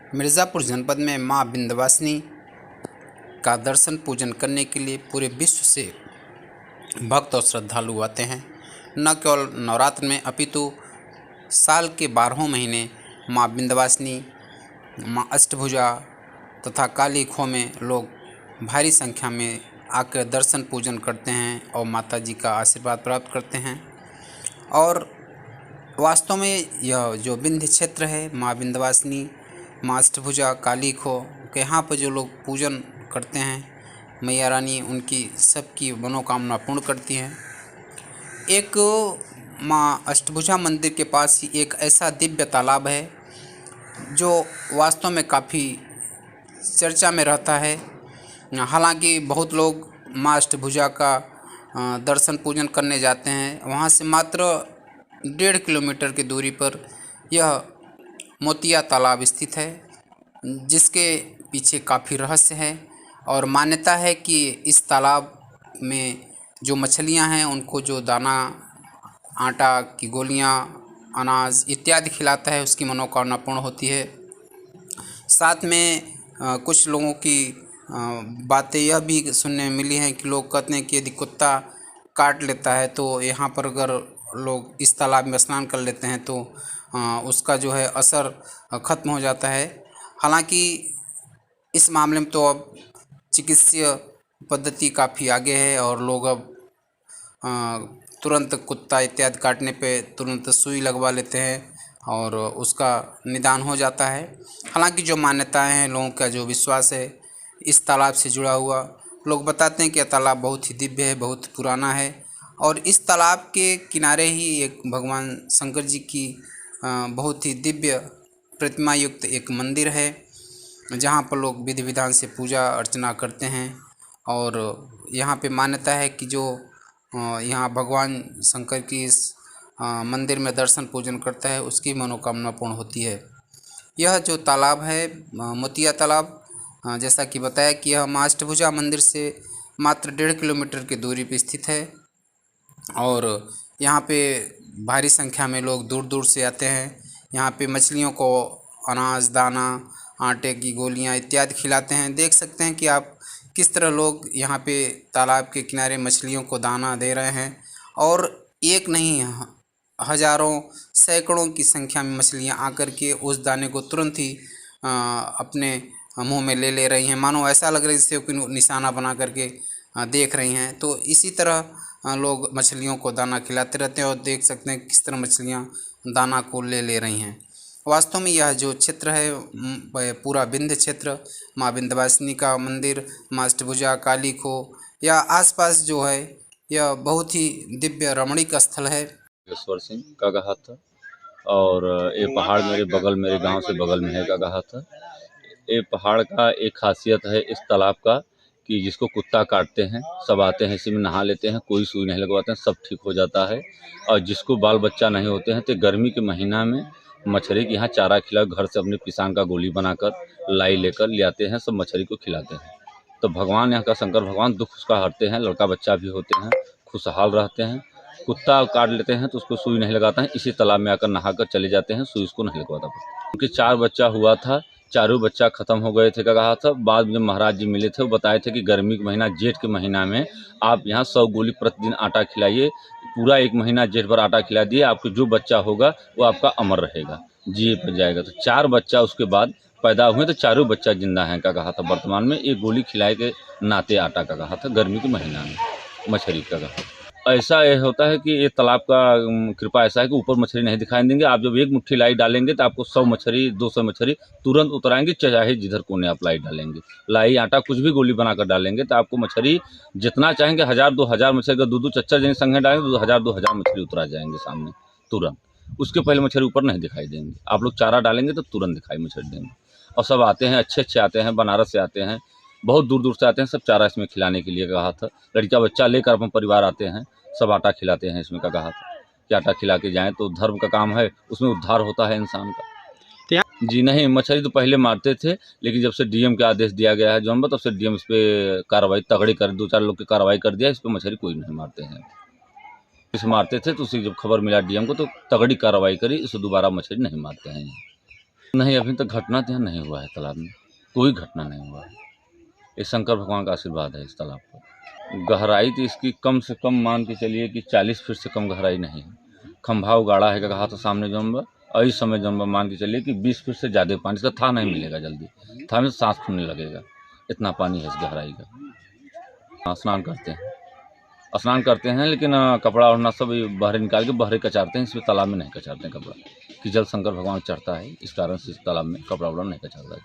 मिर्ज़ापुर जनपद में मां विंध्यवासिनी का दर्शन पूजन करने के लिए पूरे विश्व से भक्त और श्रद्धालु आते हैं। न केवल नवरात्र में अपितु साल के 12 महीने मां विंध्यवासिनी, मां अष्टभुजा तथा काली खो में लोग भारी संख्या में आकर दर्शन पूजन करते हैं और माता जी का आशीर्वाद प्राप्त करते हैं। और वास्तव में यह जो विंध्य क्षेत्र है, मां विंध्यवासिनी, मां अष्टभुजा, काली खो के यहाँ पर जो लोग पूजन करते हैं, मैया रानी उनकी सबकी मनोकामना पूर्ण करती हैं। एक मां अष्टभुजा मंदिर के पास ही एक ऐसा दिव्य तालाब है जो वास्तव में काफ़ी चर्चा में रहता है। हालांकि बहुत लोग मां अष्टभुजा का दर्शन पूजन करने जाते हैं। वहाँ से मात्र 1.5 किलोमीटर की दूरी पर यह मोतिया तालाब स्थित है, जिसके पीछे काफ़ी रहस्य है। और मान्यता है कि इस तालाब में जो मछलियां हैं उनको जो दाना, आटा की गोलियां, अनाज इत्यादि खिलाता है, उसकी मनोकामना पूर्ण होती है। साथ में कुछ लोगों की बातें यह भी सुनने में मिली हैं कि लोग कहते हैं कि यदि कुत्ता काट लेता है तो यहाँ पर अगर लोग इस तालाब में स्नान कर लेते हैं तो उसका जो है असर ख़त्म हो जाता है। हालांकि इस मामले में तो अब चिकित्सीय पद्धति काफ़ी आगे है और लोग अब तुरंत कुत्ता इत्यादि काटने पे तुरंत सुई लगवा लेते हैं और उसका निदान हो जाता है। हालांकि जो मान्यताएं हैं, लोगों का जो विश्वास है इस तालाब से जुड़ा हुआ, लोग बताते हैं कि यह तालाब बहुत ही दिव्य है, बहुत पुराना है। और इस तालाब के किनारे ही एक भगवान शंकर जी की बहुत ही दिव्य प्रतिमा युक्त एक मंदिर है, जहाँ पर लोग विधि विधान से पूजा अर्चना करते हैं। और यहाँ पे मान्यता है कि जो यहाँ भगवान शंकर की इस मंदिर में दर्शन पूजन करता है उसकी मनोकामना पूर्ण होती है। यह जो तालाब है मोतिया तालाब, जैसा कि बताया कि यह मां अष्टभुजा मंदिर से मात्र 1.5 किलोमीटर की दूरी पर स्थित है। और यहाँ पे भारी संख्या में लोग दूर दूर से आते हैं। यहाँ पे मछलियों को अनाज, दाना, आटे की गोलियाँ इत्यादि खिलाते हैं। देख सकते हैं कि आप किस तरह लोग यहाँ पे तालाब के किनारे मछलियों को दाना दे रहे हैं। और एक नहीं, हज़ारों सैकड़ों की संख्या में मछलियाँ आकर के उस दाने को तुरंत ही अपने मुंह में ले रही हैं। मानो ऐसा लग रहा है जैसे कोई निशाना बना करके देख रही हैं। तो इसी तरह लोग मछलियों को दाना खिलाते रहते हैं और देख सकते हैं किस तरह मछलियाँ दाना को ले रही हैं। वास्तव में यह जो क्षेत्र है पूरा विंध्य क्षेत्र, मां विंध्यवासिनी का मंदिर, मां अष्टभुजा, काली खो या आसपास जो है यह बहुत ही दिव्य रमणीक स्थल है। ईश्वर सिंह का कहा था। और ये पहाड़ मेरे गांव से बगल में है का कहा था। ये पहाड़ का एक खासियत है इस तालाब का कि जिसको कुत्ता काटते हैं सब आते हैं, इसी में नहा लेते हैं, कोई सुई नहीं लगवाते हैं, सब ठीक हो जाता है। और जिसको बाल बच्चा नहीं होते हैं तो गर्मी के महीना में मछली के यहाँ चारा खिला, घर से अपने किसान का गोली बनाकर लाई लेकर ले आते हैं, सब मछली को खिलाते हैं। तो भगवान यहाँ का शंकर भगवान दुख उसका हरते हैं, लड़का बच्चा भी होते हैं, खुशहाल रहते हैं। कुत्ता काट लेते हैं तो उसको सुई नहीं लगाते हैं, इसी तालाब में आकर नहाकर चले जाते हैं, सुई उसको नहीं लगवाता। उनके 4 बच्चा हुआ था, चारों बच्चा खत्म हो गए थे का कहा था। बाद में जब महाराज जी मिले थे वो बताए थे कि गर्मी के महीना जेठ के महीना में आप यहाँ 100 गोली प्रतिदिन आटा खिलाइए, पूरा 1 महीना जेठ भर आटा खिला दिए, आपको जो बच्चा होगा वो आपका अमर रहेगा, जी पर जाएगा। तो 4 बच्चा उसके बाद पैदा हुए तो चारों बच्चा जिंदा हैं का कहा था। वर्तमान में 1 गोली खिलाए के नाते आटा का कहा था, गर्मी के महीना में मछली का कहा। ऐसा ये होता है कि ये तालाब का कृपा ऐसा है कि ऊपर मछली नहीं दिखाई देंगे। आप जब 1 मुट्ठी लाई डालेंगे तो आपको 100 मछली, 200 मछली तुरंत उतराएंगे, चाहे जिधर कोने आप लाई डालेंगे। लाई, आटा कुछ भी गोली बनाकर डालेंगे तो आपको मछली जितना चाहेंगे 1000, 2000 मछली, अगर 2-2 चच्चा जन संगे डालेंगे तो 1000-2000 मछली उतरा जाएंगे सामने तुरंत। उसके पहले मछली ऊपर नहीं दिखाई देंगे। आप लोग चारा डालेंगे तो तुरंत दिखाई मछली देंगे। और सब आते हैं, अच्छे आते हैं, बनारस से आते हैं, बहुत दूर दूर से आते हैं, सब चारा इसमें खिलाने के लिए कहा था। लड़का बच्चा लेकर अपना परिवार आते हैं, सब आटा खिलाते हैं इसमें का कहा था कि आटा खिला के जाएं तो धर्म का काम है, उसमें उद्धार होता है इंसान का। जी नहीं, मछली तो पहले मारते थे, लेकिन जब से डीएम का आदेश दिया गया है जो तब से डीएम इस पर कार्रवाई तगड़ी कर, 2-4 लोग की कार्रवाई कर दिया, इस पर मछली कोई नहीं मारते हैं। इस मारते थे तो उसी जब खबर मिला डीएम को तो तगड़ी कार्रवाई करी, इसे दोबारा मछली नहीं मारते हैं। नहीं, अभी तक घटना तो यहाँ नहीं हुआ है तालाब में, कोई घटना नहीं हुआ है। ये शंकर भगवान का आशीर्वाद है इस तालाब पर। गहराई तो इसकी कम से कम मान के चलिए कि 40 फीट से कम गहराई नहीं है। खंभा उगाड़ा है कहा तो सामने जम्बा, और इस समय जम्बा मान के चलिए कि 20 फीट से ज़्यादा पानी, इसका था नहीं मिलेगा जल्दी, था में सांस फूलने लगेगा, इतना पानी है इस गहराई का। स्नान करते हैं लेकिन कपड़ा ओढ़ना सब बहरे निकाल के बहरे कचारते हैं, इसमें तालाब में नहीं कचारते हैं कपड़ा, कि जल शंकर भगवान चढ़ता है, इस कारण से इस तालाब में कपड़ा ओढ़ना नहीं कचारता है।